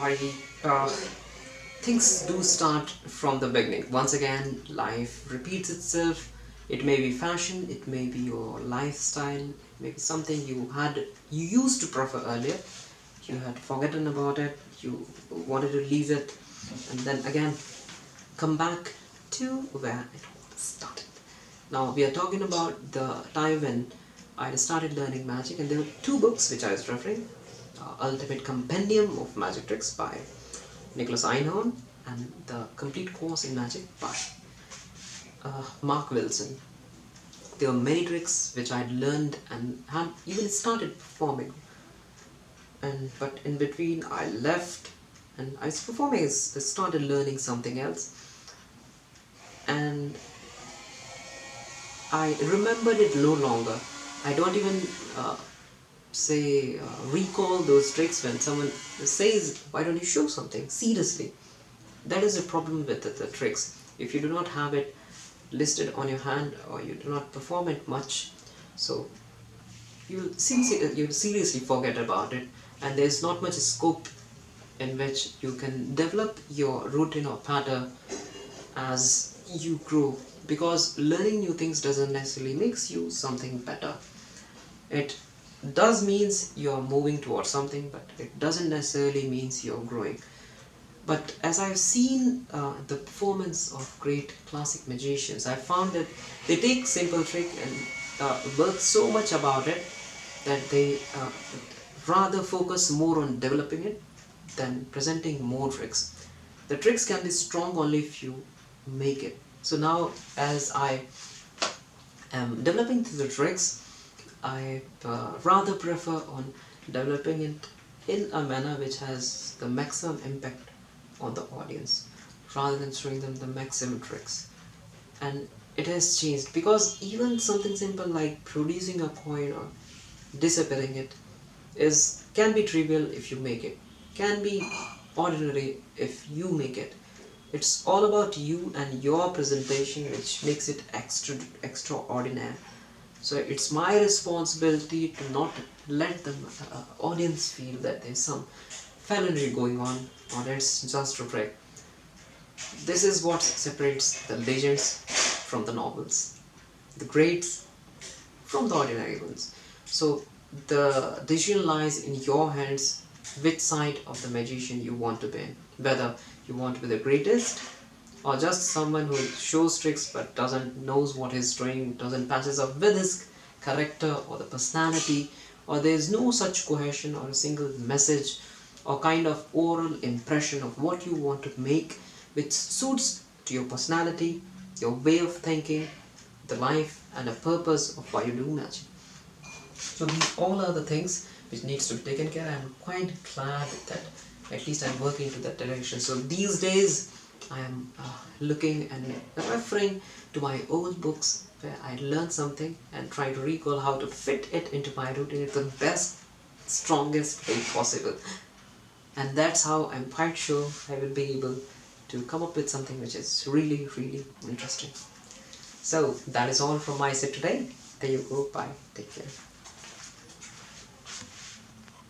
I things do start from the beginning. Once again, life repeats itself. It may be fashion, it may be your lifestyle, it may be something you used to prefer earlier. You had forgotten about it, you wanted to leave it, and then again come back to where it all started. Now we are talking about the time when I started learning magic, and there were two books which I was referring. Ultimate Compendium of Magic Tricks by Nicholas Einhorn, and The Complete Course in Magic by Mark Wilson. There were many tricks which I had learned and had even started performing, but in between I left and I was performing. I started learning something else, and I remembered it no longer. I don't even recall those tricks when someone says, "Why don't you show something?" Seriously, that is the problem with the tricks. If you do not have it listed on your hand, or you do not perform it much, so you'll seriously forget about it, and there's not much scope in which you can develop your routine or pattern as you grow, because learning new things doesn't necessarily makes you something better. It does means you're moving towards something, but it doesn't necessarily means you're growing. But as I've seen the performance of great classic magicians, I found that they take simple trick and work so much about it that they rather focus more on developing it than presenting more tricks. The tricks can be strong only if you make it. So now, as I am developing the tricks, I rather prefer on developing it in a manner which has the maximum impact on the audience, rather than showing them the maximum tricks. And it has changed, because even something simple like producing a coin or disappearing it can be trivial if you make it, can be ordinary if you make it. It's all about you and your presentation which makes it extraordinary. So it's my responsibility to not let the audience feel that there's some felony going on, or it's just a trick. This is what separates the legends from the novels, the greats from the ordinary ones. So the decision lies in your hands which side of the magician you want to be in. Whether you want to be the greatest, or just someone who shows tricks but doesn't knows what he's doing, doesn't patches up with his character or the personality, or there is no such cohesion or a single message or kind of oral impression of what you want to make which suits to your personality, your way of thinking, the life and the purpose of why you do magic. So these all are the things which needs to be taken care. I'm quite glad that at least I'm working to that direction. So these days I am looking and referring to my old books where I learned something and try to recall how to fit it into my routine in the best, strongest way possible. And that's how I'm quite sure I will be able to come up with something which is really, really interesting. So that is all from my side today. There you go. Bye. Take care.